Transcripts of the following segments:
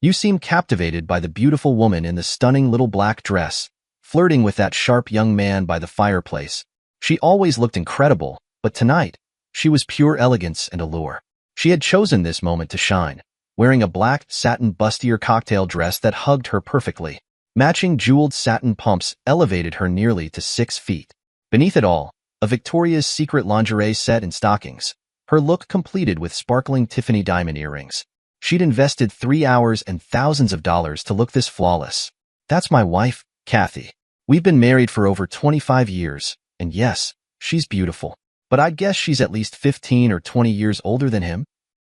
You seem captivated by the beautiful woman in the stunning little black dress, flirting with that sharp young man by the fireplace. She always looked incredible, but tonight, she was pure elegance and allure. She had chosen this moment to shine, wearing a black satin bustier cocktail dress that hugged her perfectly. Matching jeweled satin pumps elevated her nearly to 6 feet. Beneath it all, a Victoria's Secret lingerie set and stockings, her look completed with sparkling Tiffany diamond earrings. She'd invested 3 hours and thousands of dollars to look this flawless. That's my wife, Kathy. We've been married for over 25 years, and yes, she's beautiful. But I'd guess she's at least 15 or 20 years older than him.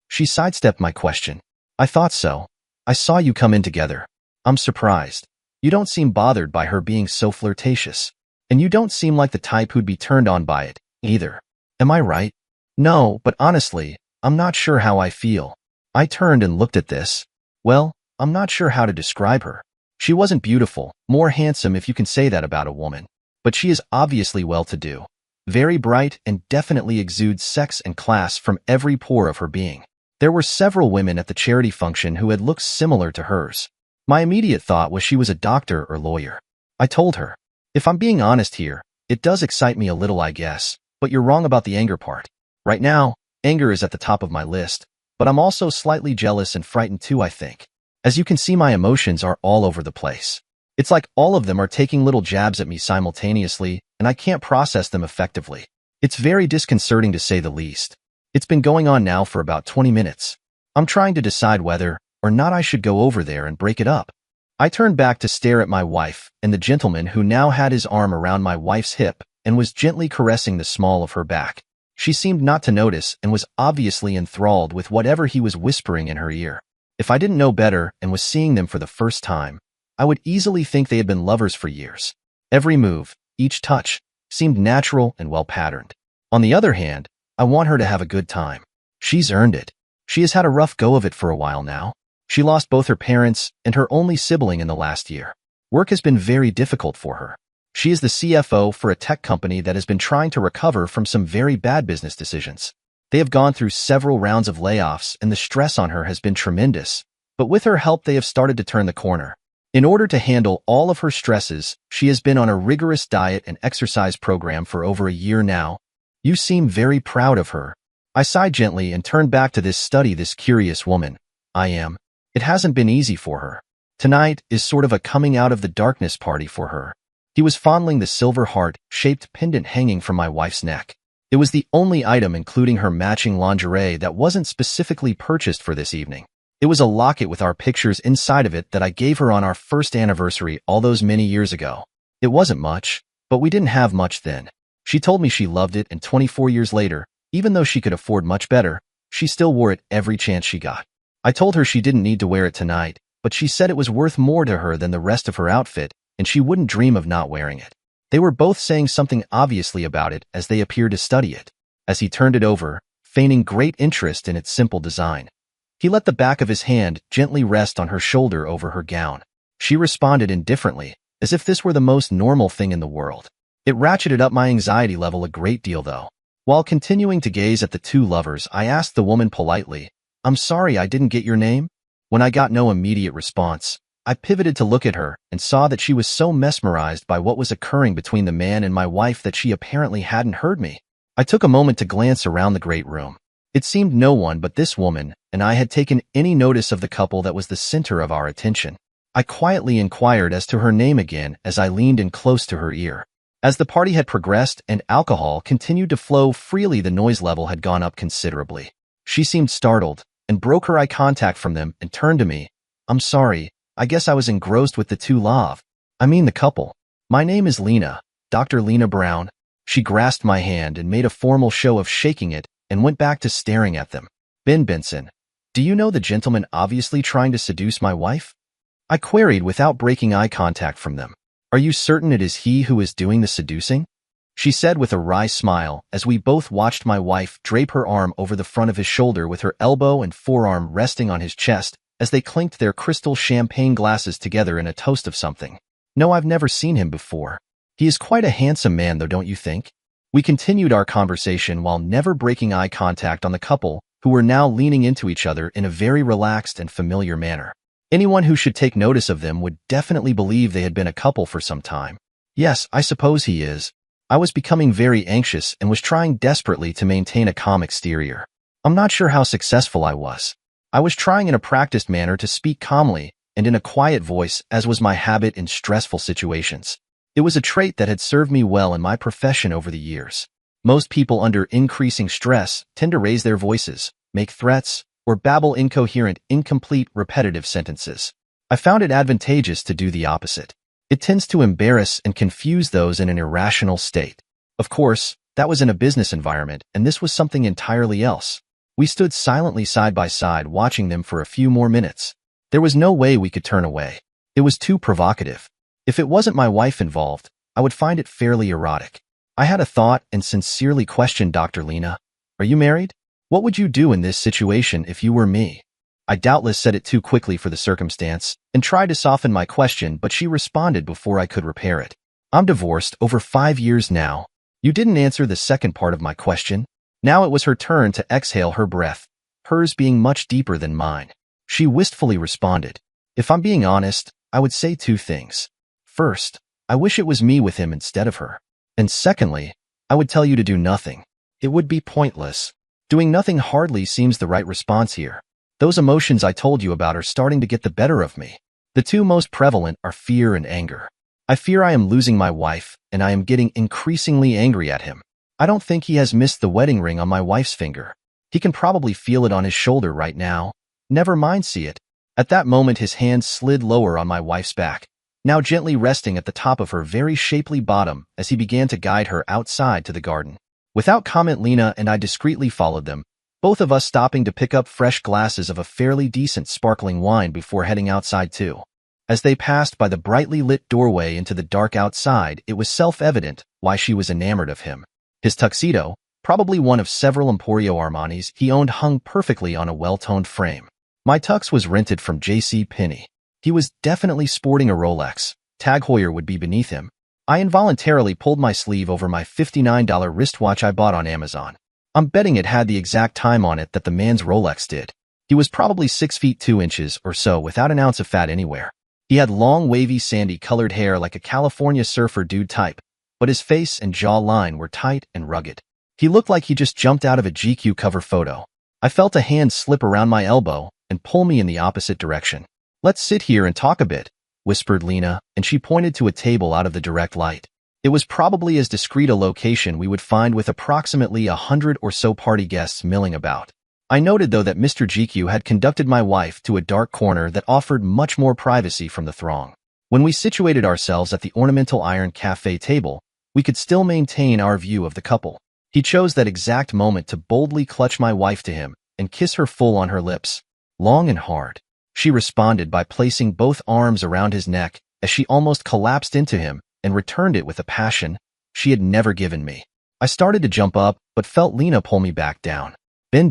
She sidestepped my question. I thought so. I saw you come in together. I'm surprised. You don't seem bothered by her being so flirtatious. And you don't seem like the type who'd be turned on by it, either. Am I right? No, but honestly, I'm not sure how I feel. I turned and looked at this. Well, I'm not sure how to describe her. She wasn't beautiful, more handsome if you can say that about a woman. But she is obviously well-to-do. Very bright and definitely exudes sex and class from every pore of her being. There were several women at the charity function who had looks similar to hers. My immediate thought was she was a doctor or lawyer. I told her, if I'm being honest here, it does excite me a little, I guess, but you're wrong about the anger part. Right now, anger is at the top of my list, but I'm also slightly jealous and frightened too, I think. As you can see, my emotions are all over the place. It's like all of them are taking little jabs at me simultaneously, and I can't process them effectively. It's very disconcerting to say the least. It's been going on now for about 20 minutes. I'm trying to decide whether or not I should go over there and break it up. I turned back to stare at my wife and the gentleman who now had his arm around my wife's hip and was gently caressing the small of her back. She seemed not to notice and was obviously enthralled with whatever he was whispering in her ear. If I didn't know better and was seeing them for the first time, I would easily think they had been lovers for years. Every move, each touch, seemed natural and well-patterned. On the other hand, I want her to have a good time. She's earned it. She has had a rough go of it for a while now. She lost both her parents and her only sibling in the last year. Work has been very difficult for her. She is the CFO for a tech company that has been trying to recover from some very bad business decisions. They have gone through several rounds of layoffs and the stress on her has been tremendous, but with her help they have started to turn the corner. In order to handle all of her stresses, she has been on a rigorous diet and exercise program for over a year now. You seem very proud of her. I sighed gently and turned back to this curious woman. I am. It hasn't been easy for her. Tonight is sort of a coming out of the darkness party for her. He was fondling the silver heart-shaped pendant hanging from my wife's neck. It was the only item including her matching lingerie that wasn't specifically purchased for this evening. It was a locket with our pictures inside of it that I gave her on our first anniversary all those many years ago. It wasn't much, but we didn't have much then. She told me she loved it, and 24 years later, even though she could afford much better, she still wore it every chance she got. I told her she didn't need to wear it tonight, but she said it was worth more to her than the rest of her outfit, and she wouldn't dream of not wearing it. They were both saying something obviously about it as they appeared to study it. As he turned it over, feigning great interest in its simple design, he let the back of his hand gently rest on her shoulder over her gown. She responded indifferently, as if this were the most normal thing in the world. It ratcheted up my anxiety level a great deal, though. While continuing to gaze at the two lovers, I asked the woman politely, "I'm sorry I didn't get your name?" When I got no immediate response, I pivoted to look at her and saw that she was so mesmerized by what was occurring between the man and my wife that she apparently hadn't heard me. I took a moment to glance around the great room. It seemed no one but this woman and I had taken any notice of the couple that was the center of our attention. I quietly inquired as to her name again as I leaned in close to her ear. As the party had progressed and alcohol continued to flow freely, the noise level had gone up considerably. She seemed startled and broke her eye contact from them and turned to me. "I'm sorry, I guess I was engrossed with the the couple. My name is Lena, Dr. Lena Brown." She grasped my hand and made a formal show of shaking it and went back to staring at them. "Ben Benson, do you know the gentleman obviously trying to seduce my wife?" I queried without breaking eye contact from them. "Are you certain it is he who is doing the seducing?" She said with a wry smile as we both watched my wife drape her arm over the front of his shoulder with her elbow and forearm resting on his chest as they clinked their crystal champagne glasses together in a toast of something. "No, I've never seen him before. He is quite a handsome man, though, don't you think?" We continued our conversation while never breaking eye contact on the couple, who were now leaning into each other in a very relaxed and familiar manner. Anyone who should take notice of them would definitely believe they had been a couple for some time. Yes, I suppose he is. I was becoming very anxious and was trying desperately to maintain a calm exterior. I'm not sure how successful I was. I was trying in a practiced manner to speak calmly and in a quiet voice, as was my habit in stressful situations. It was a trait that had served me well in my profession over the years. Most people under increasing stress tend to raise their voices, make threats, or babble incoherent, incomplete, repetitive sentences. I found it advantageous to do the opposite. It tends to embarrass and confuse those in an irrational state. Of course, that was in a business environment, and this was something entirely else. We stood silently side by side watching them for a few more minutes. There was no way we could turn away. It was too provocative. If it wasn't my wife involved, I would find it fairly erotic. I had a thought and sincerely questioned Dr. Lena. Are you married? What would you do in this situation if you were me? I doubtless said it too quickly for the circumstance and tried to soften my question, but she responded before I could repair it. I'm divorced over 5 years now. You didn't answer the second part of my question. Now it was her turn to exhale her breath, hers being much deeper than mine. She wistfully responded. If I'm being honest, I would say 2 things. First, I wish it was me with him instead of her. And secondly, I would tell you to do nothing. It would be pointless. Doing nothing hardly seems the right response here. Those emotions I told you about are starting to get the better of me. The 2 most prevalent are fear and anger. I fear I am losing my wife, and I am getting increasingly angry at him. I don't think he has missed the wedding ring on my wife's finger. He can probably feel it on his shoulder right now. Never mind see it. At that moment his hand slid lower on my wife's back, now gently resting at the top of her very shapely bottom as he began to guide her outside to the garden. Without comment, Lena and I discreetly followed them, both of us stopping to pick up fresh glasses of a fairly decent sparkling wine before heading outside too. As they passed by the brightly lit doorway into the dark outside, it was self-evident why she was enamored of him. His tuxedo, probably one of several Emporio Armanis he owned, hung perfectly on a well-toned frame. My tux was rented from J.C. Penney. He was definitely sporting a Rolex. Tag Heuer would be beneath him. I involuntarily pulled my sleeve over my $59 wristwatch I bought on Amazon. I'm betting it had the exact time on it that the man's Rolex did. He was probably 6 feet 2 inches or so without an ounce of fat anywhere. He had long, wavy, sandy-colored hair like a California surfer dude type, but his face and jaw line were tight and rugged. He looked like he just jumped out of a GQ cover photo. I felt a hand slip around my elbow and pull me in the opposite direction. Let's sit here and talk a bit, whispered Lena, and she pointed to a table out of the direct light. It was probably as discreet a location we would find with approximately 100 or so party guests milling about. I noted, though, that Mr. GQ had conducted my wife to a dark corner that offered much more privacy from the throng. When we situated ourselves at the ornamental iron cafe table, we could still maintain our view of the couple. He chose that exact moment to boldly clutch my wife to him and kiss her full on her lips, long and hard. She responded by placing both arms around his neck as she almost collapsed into him and returned it with a passion she had never given me. I started to jump up, but felt Lena pull me back down. Ben,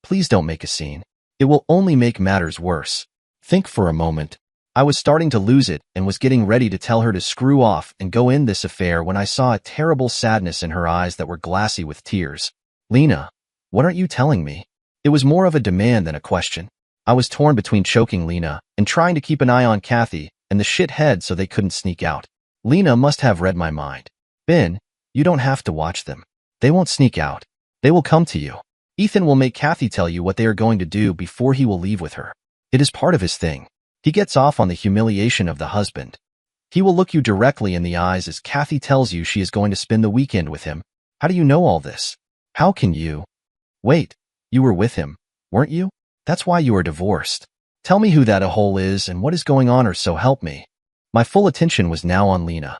please don't make a scene. It will only make matters worse. Think for a moment. I was starting to lose it and was getting ready to tell her to screw off and go in this affair when I saw a terrible sadness in her eyes that were glassy with tears. Lena, what aren't you telling me? It was more of a demand than a question. I was torn between choking Lena and trying to keep an eye on Kathy and the shithead so they couldn't sneak out. Lena must have read my mind. Ben, you don't have to watch them. They won't sneak out. They will come to you. Ethan will make Kathy tell you what they are going to do before he will leave with her. It is part of his thing. He gets off on the humiliation of the husband. He will look you directly in the eyes as Kathy tells you she is going to spend the weekend with him. How do you know all this? How can you? Wait, you were with him, weren't you? That's why you are divorced. Tell me who that a-hole is and what is going on, or so help me. My full attention was now on Lena.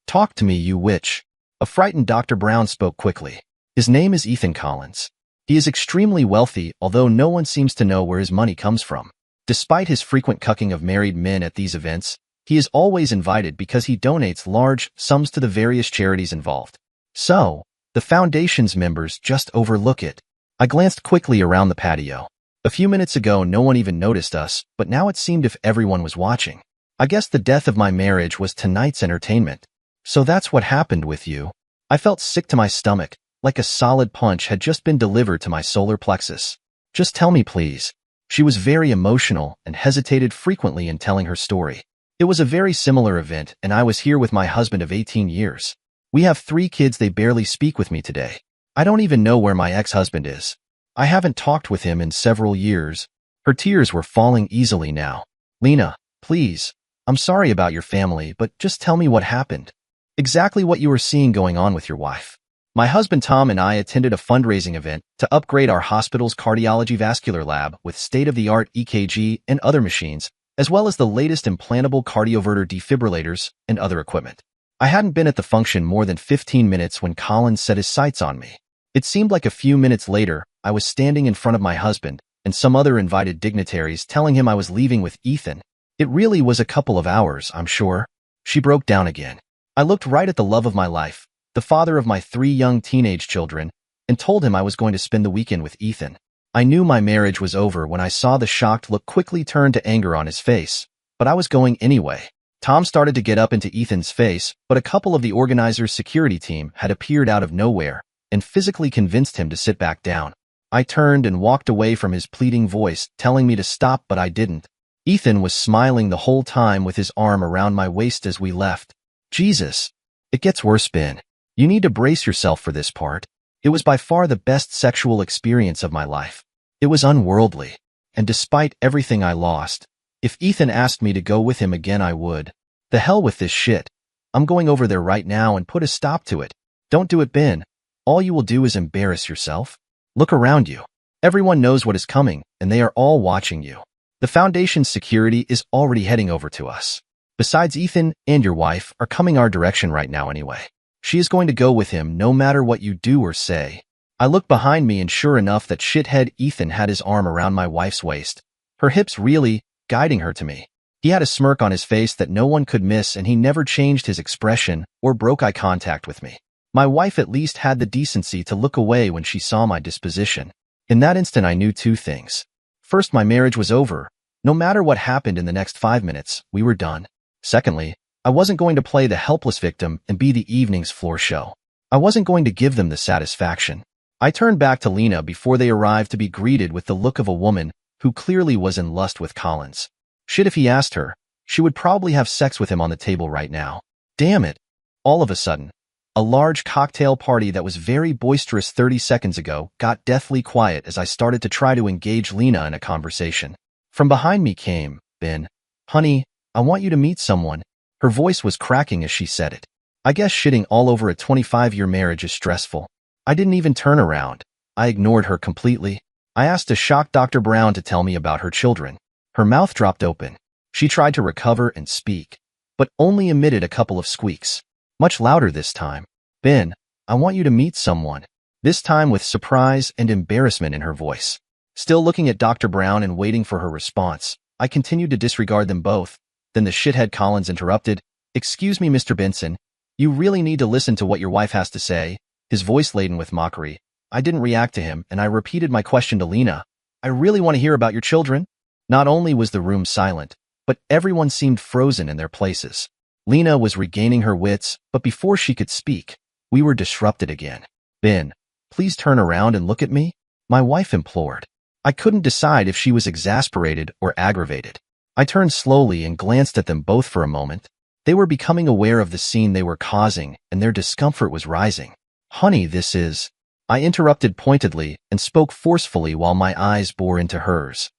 Talk to me, you witch. A frightened Dr. Brown spoke quickly. His name is Ethan Collins. He is extremely wealthy, although no one seems to know where his money comes from. Despite his frequent cucking of married men at these events, he is always invited because he donates large sums to the various charities involved. So, the foundation's members just overlook it. I glanced quickly around the patio. A few minutes ago, no one even noticed us, but now it seemed if everyone was watching. I guess the death of my marriage was tonight's entertainment. So that's what happened with you. I felt sick to my stomach, like a solid punch had just been delivered to my solar plexus. Just tell me, please. She was very emotional and hesitated frequently in telling her story. It was a very similar event, and I was here with my husband of 18 years. We have 3 kids. They barely speak with me today. I don't even know where my ex-husband is. I haven't talked with him in several years. Her tears were falling easily now. Lena, please. I'm sorry about your family, but just tell me what happened. Exactly what you were seeing going on with your wife. My husband Tom and I attended a fundraising event to upgrade our hospital's cardiology vascular lab with state-of-the-art EKG and other machines, as well as the latest implantable cardioverter defibrillators and other equipment. I hadn't been at the function more than 15 minutes when Collins set his sights on me. It seemed like a few minutes later, I was standing in front of my husband and some other invited dignitaries telling him I was leaving with Ethan. It really was a couple of hours, I'm sure. She broke down again. I looked right at the love of my life, the father of my 3 young teenage children, and told him I was going to spend the weekend with Ethan. I knew my marriage was over when I saw the shocked look quickly turn to anger on his face, but I was going anyway. Tom started to get up into Ethan's face, but a couple of the organizers' security team had appeared out of nowhere and physically convinced him to sit back down. I turned and walked away from his pleading voice, telling me to stop, but I didn't. Ethan was smiling the whole time with his arm around my waist as we left. Jesus. It gets worse, Ben. You need to brace yourself for this part. It was by far the best sexual experience of my life. It was unworldly. And despite everything I lost, if Ethan asked me to go with him again, I would. The hell with this shit. I'm going over there right now and put a stop to it. Don't do it, Ben. All you will do is embarrass yourself. Look around you. Everyone knows what is coming, and they are all watching you. The Foundation's security is already heading over to us. Besides, Ethan and your wife are coming our direction right now anyway. She is going to go with him no matter what you do or say. I looked behind me, and sure enough, that shithead Ethan had his arm around my wife's waist, her hips really guiding her to me. He had a smirk on his face that no one could miss, and he never changed his expression or broke eye contact with me. My wife at least had the decency to look away when she saw my disposition. In that instant, I knew 2 things. First, my marriage was over. No matter what happened in the next 5 minutes, we were done. Secondly, I wasn't going to play the helpless victim and be the evening's floor show. I wasn't going to give them the satisfaction. I turned back to Lena before they arrived to be greeted with the look of a woman who clearly was in lust with Collins. Shit, if he asked her, she would probably have sex with him on the table right now. Damn it. All of a sudden, a large cocktail party that was very boisterous 30 seconds ago got deathly quiet as I started to try to engage Lena in a conversation. From behind me came, Ben. Honey, I want you to meet someone. Her voice was cracking as she said it. I guess shitting all over a 25-year marriage is stressful. I didn't even turn around. I ignored her completely. I asked a shocked Dr. Brown to tell me about her children. Her mouth dropped open. She tried to recover and speak, but only emitted a couple of squeaks. Much louder this time. Ben, I want you to meet someone. This time with surprise and embarrassment in her voice. Still looking at Dr. Brown and waiting for her response, I continued to disregard them both. Then the shithead Collins interrupted. Excuse me, Mr. Benson. You really need to listen to what your wife has to say. His voice laden with mockery. I didn't react to him, and I repeated my question to Lena. I really want to hear about your children. Not only was the room silent, but everyone seemed frozen in their places. Lena was regaining her wits, but before she could speak, we were disrupted again. Ben, please turn around and look at me, my wife implored. I couldn't decide if she was exasperated or aggravated. I turned slowly and glanced at them both for a moment. They were becoming aware of the scene they were causing, and their discomfort was rising. Honey, this is... I interrupted pointedly and spoke forcefully while my eyes bore into hers.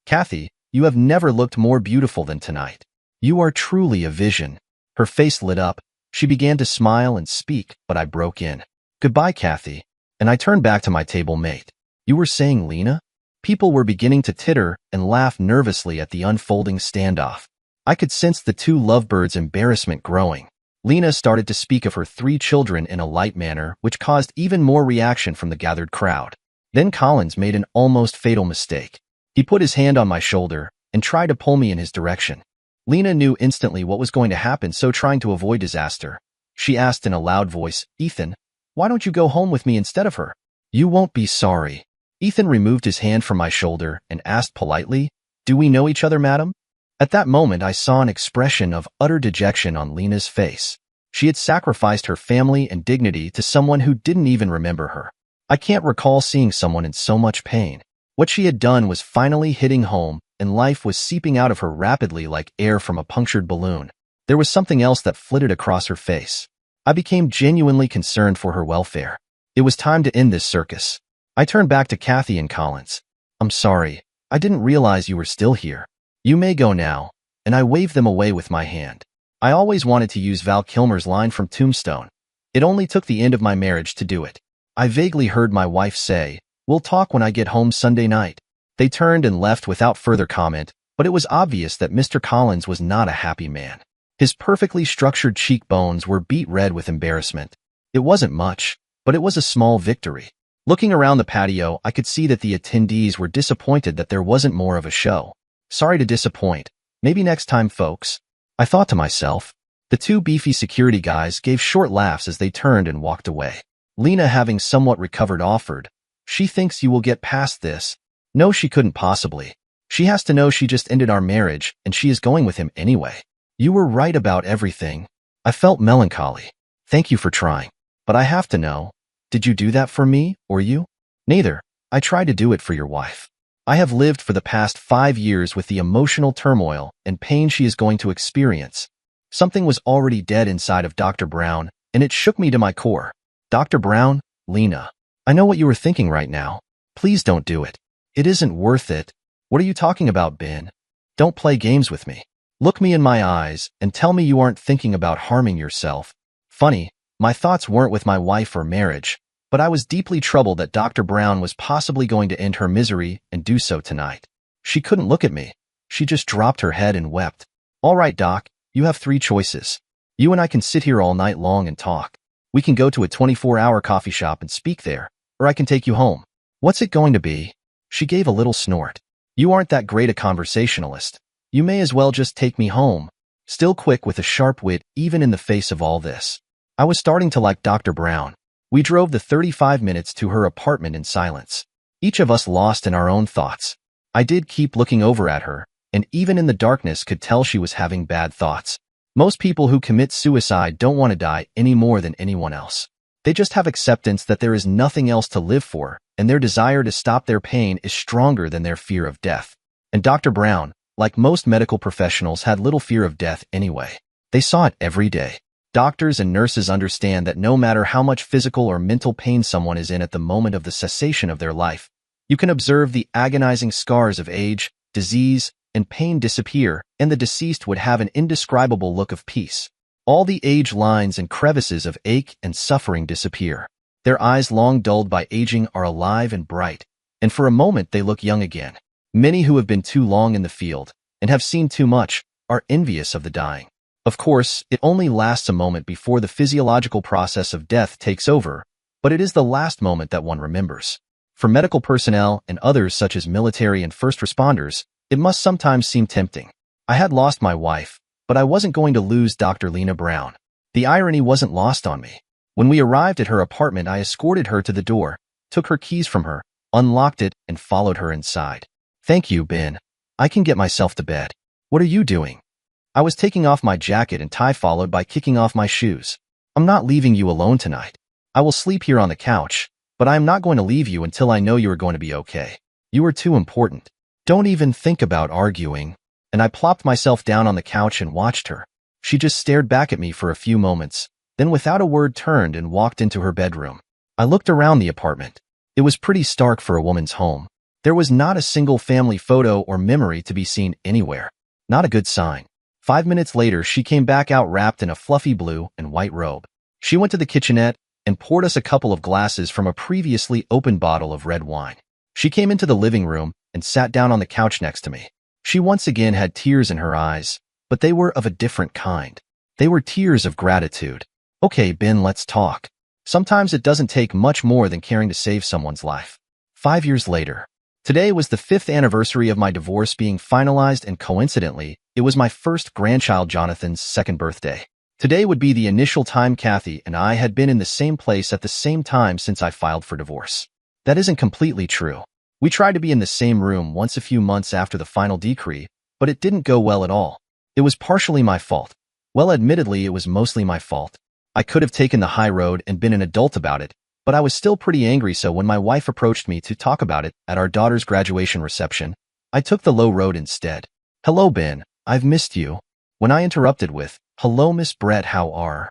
Kathy, you have never looked more beautiful than tonight. You are truly a vision. Her face lit up. She began to smile and speak, but I broke in. Goodbye, Kathy. And I turned back to my table mate. You were saying, Lena? People were beginning to titter and laugh nervously at the unfolding standoff. I could sense the 2 lovebirds' embarrassment growing. Lena started to speak of her 3 children in a light manner, which caused even more reaction from the gathered crowd. Then Collins made an almost fatal mistake. He put his hand on my shoulder and tried to pull me in his direction. Lena knew instantly what was going to happen, so trying to avoid disaster, she asked in a loud voice, Ethan, why don't you go home with me instead of her? You won't be sorry. Ethan removed his hand from my shoulder and asked politely, Do we know each other, madam? At that moment, I saw an expression of utter dejection on Lena's face. She had sacrificed her family and dignity to someone who didn't even remember her. I can't recall seeing someone in so much pain. What she had done was finally hitting home, and life was seeping out of her rapidly like air from a punctured balloon. There was something else that flitted across her face. I became genuinely concerned for her welfare. It was time to end this circus. I turned back to Kathy and Collins. "I'm sorry. I didn't realize you were still here. You may go now," and I waved them away with my hand. I always wanted to use Val Kilmer's line from Tombstone. It only took the end of my marriage to do it. I vaguely heard my wife say, "We'll talk when I get home Sunday night." They turned and left without further comment, but it was obvious that Mr. Collins was not a happy man. His perfectly structured cheekbones were beet red with embarrassment. It wasn't much, but it was a small victory. Looking around the patio, I could see that the attendees were disappointed that there wasn't more of a show. Sorry to disappoint. Maybe next time, folks. I thought to myself. The two beefy security guys gave short laughs as they turned and walked away. Lena, having somewhat recovered, offered, "She thinks you will get past this." No, she couldn't possibly. She has to know she just ended our marriage, and she is going with him anyway. You were right about everything. I felt melancholy. Thank you for trying. But I have to know, did you do that for me, or you? Neither. I tried to do it for your wife. I have lived for the past 5 years with the emotional turmoil and pain she is going to experience. Something was already dead inside of Dr. Brown, and it shook me to my core. Dr. Brown, Lena, I know what you were thinking right now. Please don't do it. It isn't worth it. What are you talking about, Ben? Don't play games with me. Look me in my eyes and tell me you aren't thinking about harming yourself. Funny, my thoughts weren't with my wife or marriage, but I was deeply troubled that Dr. Brown was possibly going to end her misery and do so tonight. She couldn't look at me. She just dropped her head and wept. All right, Doc, you have 3 choices. You and I can sit here all night long and talk. We can go to a 24-hour coffee shop and speak there, or I can take you home. What's it going to be? She gave a little snort. You aren't that great a conversationalist. You may as well just take me home. Still quick with a sharp wit even in the face of all this. I was starting to like Dr. Brown. We drove the 35 minutes to her apartment in silence, each of us lost in our own thoughts. I did keep looking over at her, and even in the darkness could tell she was having bad thoughts. Most people who commit suicide don't want to die any more than anyone else. They just have acceptance that there is nothing else to live for, and their desire to stop their pain is stronger than their fear of death. And Dr. Brown, like most medical professionals, had little fear of death anyway. They saw it every day. Doctors and nurses understand that no matter how much physical or mental pain someone is in at the moment of the cessation of their life, you can observe the agonizing scars of age, disease, and pain disappear, and the deceased would have an indescribable look of peace. All the age lines and crevices of ache and suffering disappear. Their eyes, long dulled by aging, are alive and bright, and for a moment they look young again. Many who have been too long in the field and have seen too much are envious of the dying. Of course, it only lasts a moment before the physiological process of death takes over, but it is the last moment that one remembers. For medical personnel and others such as military and first responders, it must sometimes seem tempting. I had lost my wife, but I wasn't going to lose Dr. Lena Brown. The irony wasn't lost on me. When we arrived at her apartment, I escorted her to the door, took her keys from her, unlocked it, and followed her inside. Thank you, Ben. I can get myself to bed. What are you doing? I was taking off my jacket and tie, followed by kicking off my shoes. I'm not leaving you alone tonight. I will sleep here on the couch, but I am not going to leave you until I know you are going to be okay. You are too important. Don't even think about arguing. And I plopped myself down on the couch and watched her. She just stared back at me for a few moments, then without a word turned and walked into her bedroom. I looked around the apartment. It was pretty stark for a woman's home. There was not a single family photo or memory to be seen anywhere. Not a good sign. 5 minutes later, she came back out wrapped in a fluffy blue and white robe. She went to the kitchenette and poured us a couple of glasses from a previously opened bottle of red wine. She came into the living room and sat down on the couch next to me. She once again had tears in her eyes, but they were of a different kind. They were tears of gratitude. Okay, Ben, let's talk. Sometimes it doesn't take much more than caring to save someone's life. 5 years later. Today was the 5th anniversary of my divorce being finalized, and coincidentally, it was my first grandchild Jonathan's 2nd birthday. Today would be the initial time Kathy and I had been in the same place at the same time since I filed for divorce. That isn't completely true. We tried to be in the same room once a few months after the final decree, but it didn't go well at all. It was partially my fault. Well, admittedly, it was mostly my fault. I could have taken the high road and been an adult about it, But I was still pretty angry, so when my wife approached me to talk about it at our daughter's graduation reception, I took the low road instead. "Hello, Ben. I've missed you." When I interrupted with, "Hello, Miss Brett, how are?"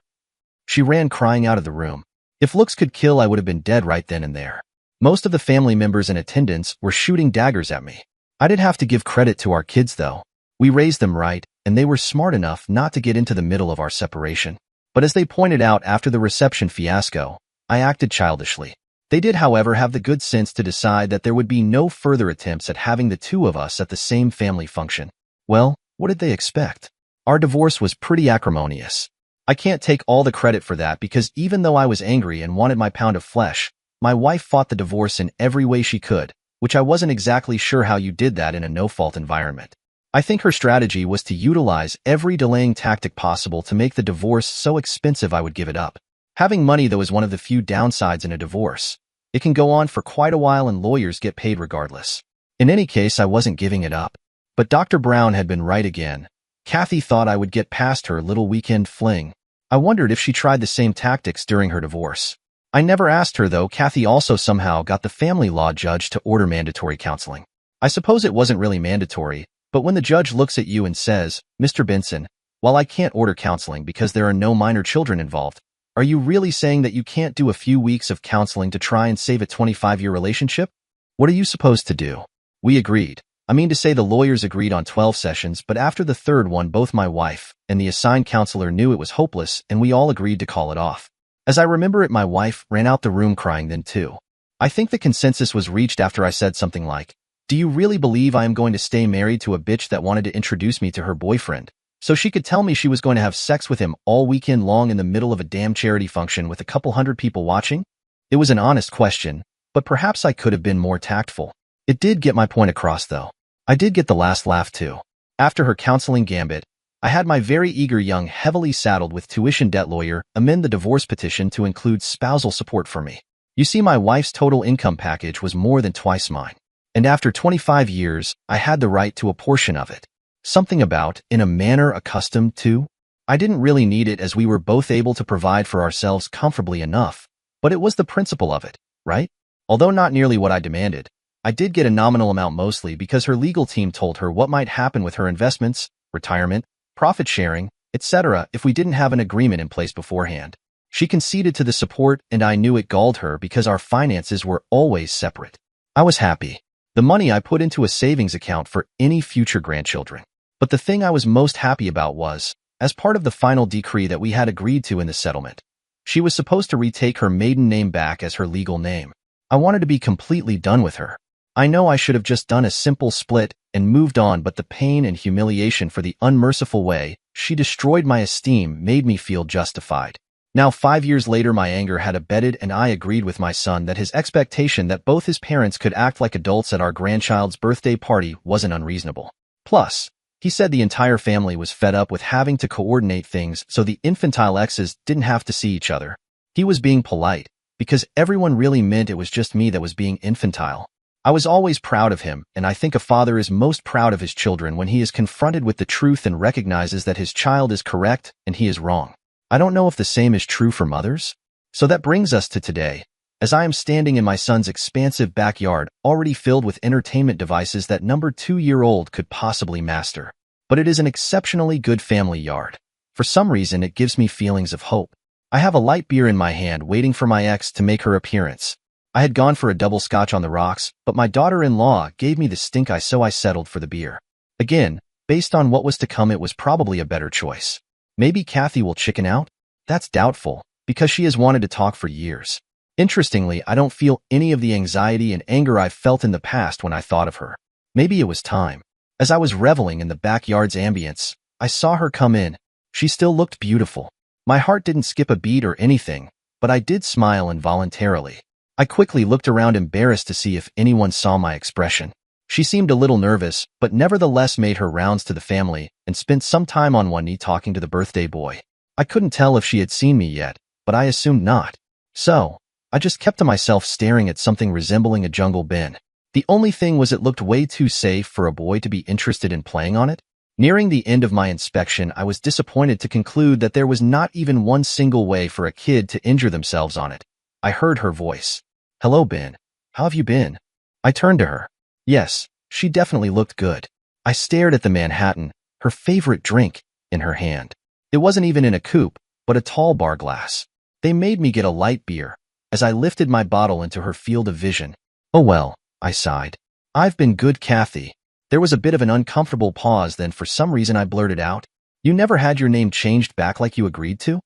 she ran crying out of the room. If looks could kill, I would have been dead right then and there. Most of the family members in attendance were shooting daggers at me. I did have to give credit to our kids, though. We raised them right, and they were smart enough not to get into the middle of our separation. But as they pointed out after the reception fiasco, I acted childishly. They did, however, have the good sense to decide that there would be no further attempts at having the two of us at the same family function. Well, what did they expect? Our divorce was pretty acrimonious. I can't take all the credit for that because even though I was angry and wanted my pound of flesh, my wife fought the divorce in every way she could, which I wasn't exactly sure how you did that in a no-fault environment. I think her strategy was to utilize every delaying tactic possible to make the divorce so expensive I would give it up. Having money, though, is one of the few downsides in a divorce. It can go on for quite a while and lawyers get paid regardless. In any case, I wasn't giving it up. But Dr. Brown had been right again. Kathy thought I would get past her little weekend fling. I wondered if she tried the same tactics during her divorce. I never asked her, though. Kathy also somehow got the family law judge to order mandatory counseling. I suppose it wasn't really mandatory, but when the judge looks at you and says, "Mr. Benson, while I can't order counseling because there are no minor children involved, are you really saying that you can't do a few weeks of counseling to try and save a 25-year relationship? What are you supposed to do?" We agreed. I mean to say the lawyers agreed on 12 sessions, but after the third one, both my wife and the assigned counselor knew it was hopeless, and we all agreed to call it off. As I remember it, my wife ran out the room crying then too. I think the consensus was reached after I said something like, "Do you really believe I am going to stay married to a bitch that wanted to introduce me to her boyfriend so she could tell me she was going to have sex with him all weekend long in the middle of a damn charity function with a couple hundred people watching?" It was an honest question, but perhaps I could have been more tactful. It did get my point across, though. I did get the last laugh, too. After her counseling gambit, I had my very eager young, heavily saddled with tuition debt lawyer amend the divorce petition to include spousal support for me. You see, my wife's total income package was more than twice mine. And after 25 years, I had the right to a portion of it. Something about, in a manner accustomed to. I didn't really need it as we were both able to provide for ourselves comfortably enough, but it was the principle of it, right? Although not nearly what I demanded, I did get a nominal amount, mostly because her legal team told her what might happen with her investments, retirement, profit sharing, etc. if we didn't have an agreement in place beforehand. She conceded to the support, and I knew it galled her because our finances were always separate. I was happy. The money I put into a savings account for any future grandchildren. But the thing I was most happy about was, as part of the final decree that we had agreed to in the settlement, she was supposed to retake her maiden name back as her legal name. I wanted to be completely done with her. I know I should have just done a simple split and moved on, but the pain and humiliation for the unmerciful way she destroyed my esteem made me feel justified. Now, 5 years later, my anger had abated, and I agreed with my son that his expectation that both his parents could act like adults at our grandchild's birthday party wasn't unreasonable. Plus, he said the entire family was fed up with having to coordinate things so the infantile exes didn't have to see each other. He was being polite, because everyone really meant it was just me that was being infantile. I was always proud of him, and I think a father is most proud of his children when he is confronted with the truth and recognizes that his child is correct and he is wrong. I don't know if the same is true for mothers. So that brings us to today, as I am standing in my son's expansive backyard, already filled with entertainment devices that number 2-year-old could possibly master. But it is an exceptionally good family yard. For some reason, it gives me feelings of hope. I have a light beer in my hand waiting for my ex to make her appearance. I had gone for a double scotch on the rocks, but my daughter-in-law gave me the stink eye, so I settled for the beer. Again, based on what was to come, it was probably a better choice. Maybe Kathy will chicken out? That's doubtful, because she has wanted to talk for years. Interestingly, I don't feel any of the anxiety and anger I've felt in the past when I thought of her. Maybe it was time. As I was reveling in the backyard's ambience, I saw her come in. She still looked beautiful. My heart didn't skip a beat or anything, but I did smile involuntarily. I quickly looked around, embarrassed to see if anyone saw my expression. She seemed a little nervous, but nevertheless made her rounds to the family and spent some time on one knee talking to the birthday boy. I couldn't tell if she had seen me yet, but I assumed not. So, I just kept to myself, staring at something resembling a jungle bin. The only thing was, it looked way too safe for a boy to be interested in playing on it. Nearing the end of my inspection, I was disappointed to conclude that there was not even one single way for a kid to injure themselves on it. I heard her voice. Hello, Ben. How have you been? I turned to her. Yes, she definitely looked good. I stared at the Manhattan, her favorite drink, in her hand. It wasn't even in a coupe, but a tall bar glass. They made me get a light beer, as I lifted my bottle into her field of vision. Oh well, I sighed. I've been good, Kathy. There was a bit of an uncomfortable pause, then for some reason I blurted out, You never had your name changed back like you agreed to?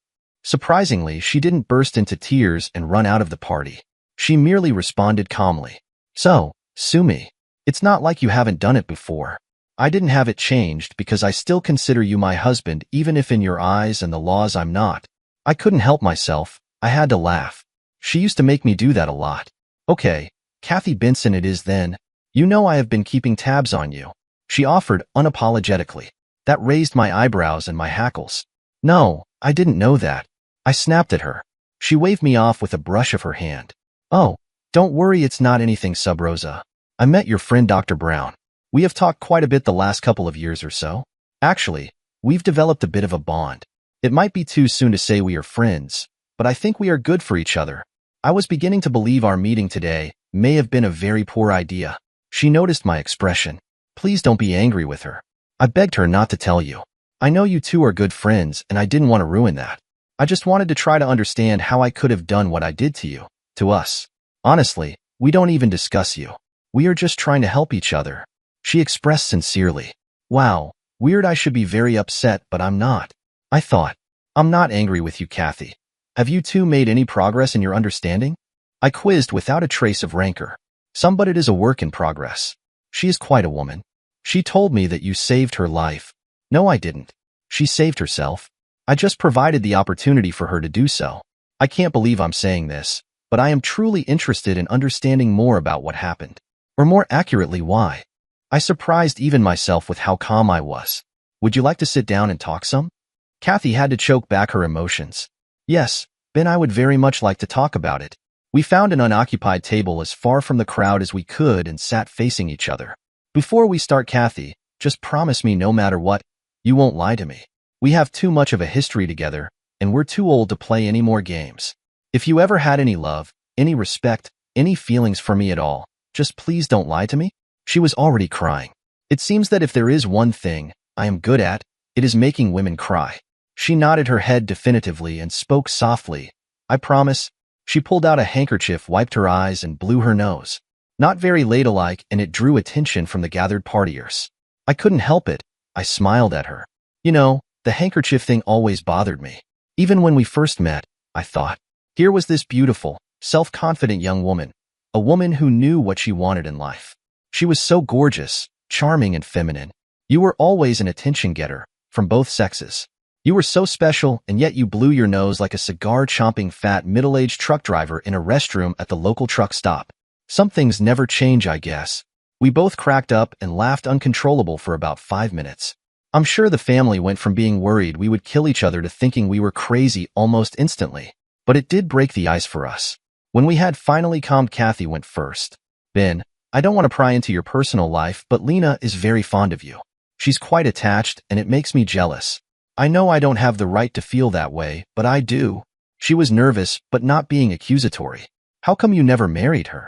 Surprisingly, she didn't burst into tears and run out of the party. She merely responded calmly. So, sue me. It's not like you haven't done it before. I didn't have it changed because I still consider you my husband even if in your eyes and the laws I'm not. I couldn't help myself. I had to laugh. She used to make me do that a lot. Okay, Kathy Benson it is then. You know I have been keeping tabs on you. She offered unapologetically. That raised my eyebrows and my hackles. No, I didn't know that. I snapped at her. She waved me off with a brush of her hand. Oh, don't worry, it's not anything, Sub Rosa. I met your friend Dr. Brown. We have talked quite a bit the last couple of years or so. Actually, we've developed a bit of a bond. It might be too soon to say we are friends, but I think we are good for each other. I was beginning to believe our meeting today may have been a very poor idea. She noticed my expression. Please don't be angry with her. I begged her not to tell you. I know you two are good friends, and I didn't want to ruin that. I just wanted to try to understand how I could have done what I did to you, to us. Honestly, we don't even discuss you. We are just trying to help each other. She expressed sincerely. Wow, weird, I should be very upset, but I'm not. I thought. I'm not angry with you, Kathy. Have you two made any progress in your understanding? I quizzed without a trace of rancor. Some, but it is a work in progress. She is quite a woman. She told me that you saved her life. No, I didn't. She saved herself. I just provided the opportunity for her to do so. I can't believe I'm saying this, but I am truly interested in understanding more about what happened. Or more accurately, why. I surprised even myself with how calm I was. Would you like to sit down and talk some? Kathy had to choke back her emotions. Yes, Ben, I would very much like to talk about it. We found an unoccupied table as far from the crowd as we could and sat facing each other. Before we start, Kathy, just promise me no matter what, you won't lie to me. We have too much of a history together, and we're too old to play any more games. If you ever had any love, any respect, any feelings for me at all, just please don't lie to me. She was already crying. It seems that if there is one thing I am good at, it is making women cry. She nodded her head definitively and spoke softly. I promise. She pulled out a handkerchief, wiped her eyes, and blew her nose. Not very ladylike, and it drew attention from the gathered partiers. I couldn't help it. I smiled at her. You know, the handkerchief thing always bothered me. Even when we first met, I thought. Here was this beautiful, self-confident young woman, a woman who knew what she wanted in life. She was so gorgeous, charming, and feminine. You were always an attention-getter, from both sexes. You were so special, and yet you blew your nose like a cigar-chomping fat middle-aged truck driver in a restroom at the local truck stop. Some things never change, I guess. We both cracked up and laughed uncontrollable for about 5 minutes. I'm sure the family went from being worried we would kill each other to thinking we were crazy almost instantly. But it did break the ice for us. When we had finally calmed, Kathy went first. Ben, I don't want to pry into your personal life, but Lena is very fond of you. She's quite attached, and it makes me jealous. I know I don't have the right to feel that way, but I do. She was nervous, but not being accusatory. How come you never married her?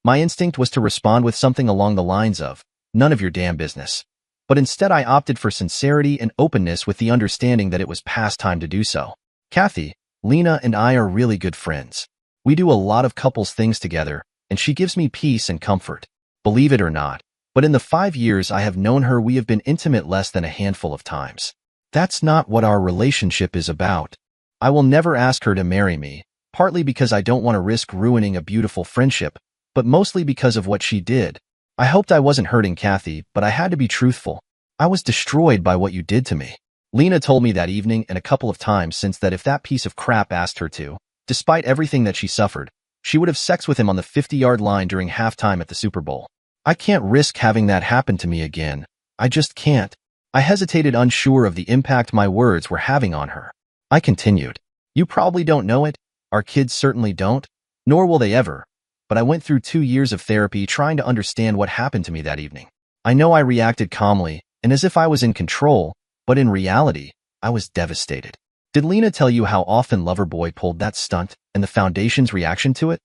My instinct was to respond with something along the lines of, none of your damn business. But instead I opted for sincerity and openness with the understanding that it was past time to do so. Kathy, Lena and I are really good friends. We do a lot of couples things together, and she gives me peace and comfort. Believe it or not, but in the 5 years I have known her, we have been intimate less than a handful of times. That's not what our relationship is about. I will never ask her to marry me, partly because I don't want to risk ruining a beautiful friendship, but mostly because of what she did. I hoped I wasn't hurting Kathy, but I had to be truthful. I was destroyed by what you did to me. Lena told me that evening and a couple of times since that if that piece of crap asked her to, despite everything that she suffered, she would have sex with him on the 50-yard line during halftime at the Super Bowl. I can't risk having that happen to me again. I just can't. I hesitated, unsure of the impact my words were having on her. I continued. You probably don't know it. Our kids certainly don't. Nor will they ever. But I went through 2 years of therapy trying to understand what happened to me that evening. I know I reacted calmly and as if I was in control, but in reality, I was devastated. Did Lena tell you how often Loverboy pulled that stunt and the Foundation's reaction to it?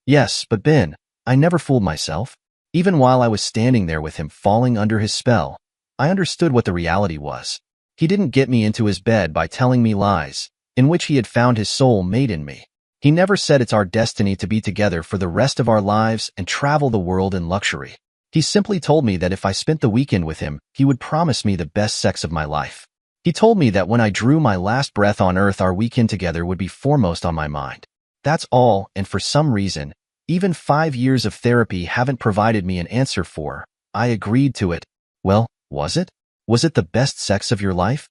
Yes, but Ben, I never fooled myself. Even while I was standing there with him falling under his spell, I understood what the reality was. He didn't get me into his bed by telling me lies, in which he had found his soul mate in me. He never said it's our destiny to be together for the rest of our lives and travel the world in luxury. He simply told me that if I spent the weekend with him, he would promise me the best sex of my life. He told me that when I drew my last breath on earth, our weekend together would be foremost on my mind. That's all, and for some reason, even 5 years of therapy haven't provided me an answer for. I agreed to it. Well, was it? Was it the best sex of your life?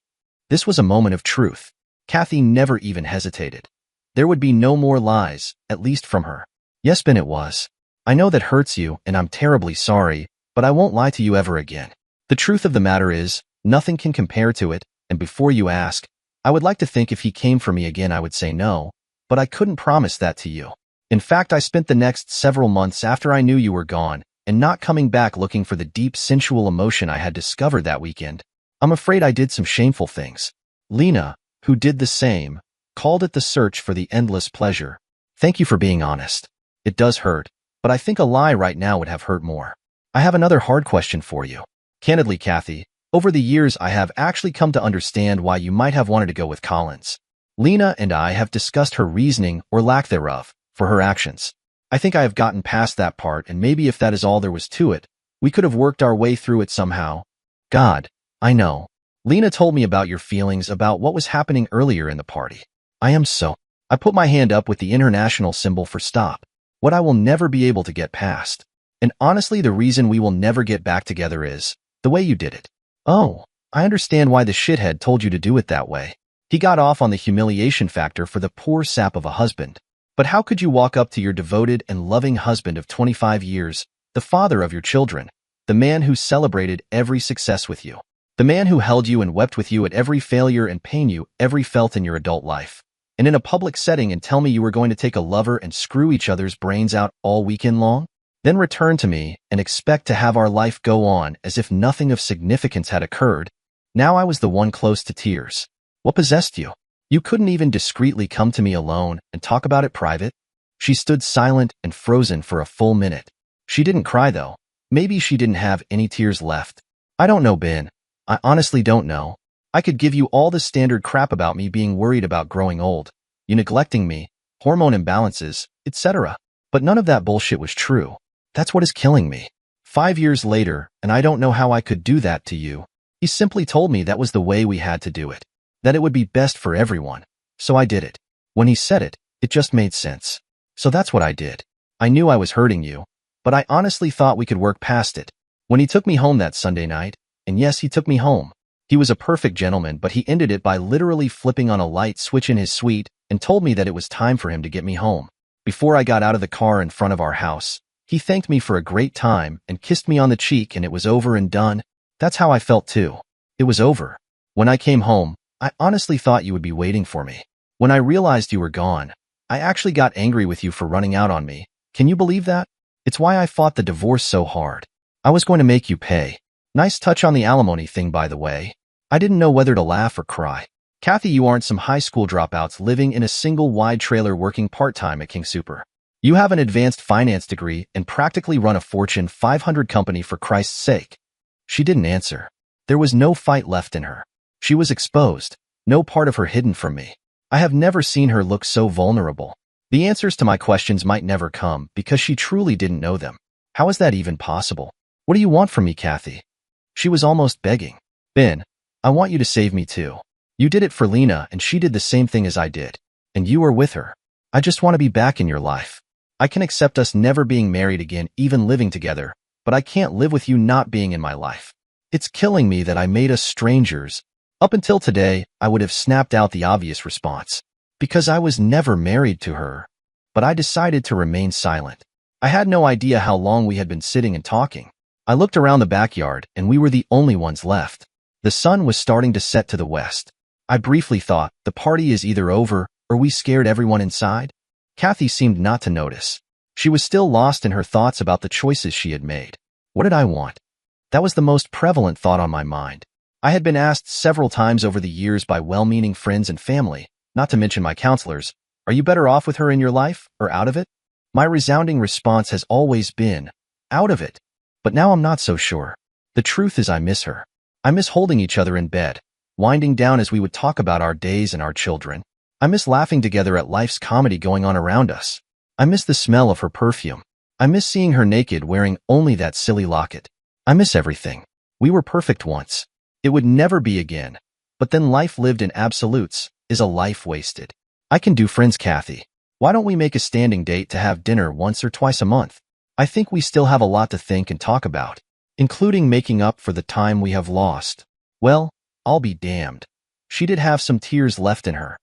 This was a moment of truth. Kathy never even hesitated. There would be no more lies, at least from her. Yes, Ben, it was. I know that hurts you, and I'm terribly sorry, but I won't lie to you ever again. The truth of the matter is, nothing can compare to it, and before you ask, I would like to think if he came for me again I would say no, but I couldn't promise that to you. In fact, I spent the next several months after I knew you were gone and not coming back looking for the deep sensual emotion I had discovered that weekend. I'm afraid I did some shameful things. Lena, who did the same, called it the search for the endless pleasure. Thank you for being honest. It does hurt, but I think a lie right now would have hurt more. I have another hard question for you. Candidly, Kathy, over the years I have actually come to understand why you might have wanted to go with Collins. Lena and I have discussed her reasoning, or lack thereof, for her actions. I think I have gotten past that part, and maybe if that is all there was to it, we could have worked our way through it somehow. God, I know. Lena told me about your feelings about what was happening earlier in the party. I put my hand up with the international symbol for stop. What I will never be able to get past. And honestly, the reason we will never get back together is the way you did it. Oh, I understand why the shithead told you to do it that way. He got off on the humiliation factor for the poor sap of a husband. But how could you walk up to your devoted and loving husband of 25 years, the father of your children, the man who celebrated every success with you, the man who held you and wept with you at every failure and pain you ever felt in your adult life, and in a public setting and tell me you were going to take a lover and screw each other's brains out all weekend long? Then return to me and expect to have our life go on as if nothing of significance had occurred? Now I was the one close to tears. What possessed you? You couldn't even discreetly come to me alone and talk about it private? She stood silent and frozen for a full minute. She didn't cry, though. Maybe she didn't have any tears left. I don't know, Ben. I honestly don't know. I could give you all the standard crap about me being worried about growing old, you neglecting me, hormone imbalances, etc. But none of that bullshit was true. That's what is killing me. 5 years later, and I don't know how I could do that to you. He simply told me that was the way we had to do it. That it would be best for everyone. So I did it. When he said it, it just made sense. So that's what I did. I knew I was hurting you, but I honestly thought we could work past it. When he took me home that Sunday night, and yes, he took me home. He was a perfect gentleman, but he ended it by literally flipping on a light switch in his suite and told me that it was time for him to get me home. Before I got out of the car in front of our house, he thanked me for a great time and kissed me on the cheek, and it was over and done. That's how I felt too. It was over. When I came home, I honestly thought you would be waiting for me. When I realized you were gone, I actually got angry with you for running out on me. Can you believe that? It's why I fought the divorce so hard. I was going to make you pay. Nice touch on the alimony thing, by the way. I didn't know whether to laugh or cry. Kathy, you aren't some high school dropouts living in a single wide trailer working part-time at King Super. You have an advanced finance degree and practically run a Fortune 500 company, for Christ's sake. She didn't answer. There was no fight left in her. She was exposed, no part of her hidden from me. I have never seen her look so vulnerable. The answers to my questions might never come because she truly didn't know them. How is that even possible? What do you want from me, Kathy? She was almost begging. Ben, I want you to save me too. You did it for Lena and she did the same thing as I did. And you were with her. I just want to be back in your life. I can accept us never being married again, even living together, but I can't live with you not being in my life. It's killing me that I made us strangers. Up until today, I would have snapped out the obvious response, because I was never married to her. But I decided to remain silent. I had no idea how long we had been sitting and talking. I looked around the backyard, and we were the only ones left. The sun was starting to set to the west. I briefly thought, the party is either over, or we scared everyone inside. Kathy seemed not to notice. She was still lost in her thoughts about the choices she had made. What did I want? That was the most prevalent thought on my mind. I had been asked several times over the years by well-meaning friends and family, not to mention my counselors, are you better off with her in your life or out of it? My resounding response has always been, out of it. But now I'm not so sure. The truth is I miss her. I miss holding each other in bed, winding down as we would talk about our days and our children. I miss laughing together at life's comedy going on around us. I miss the smell of her perfume. I miss seeing her naked wearing only that silly locket. I miss everything. We were perfect once. It would never be again. But then life lived in absolutes is a life wasted. I can do friends, Kathy. Why don't we make a standing date to have dinner once or twice a month? I think we still have a lot to think and talk about, including making up for the time we have lost. Well, I'll be damned. She did have some tears left in her.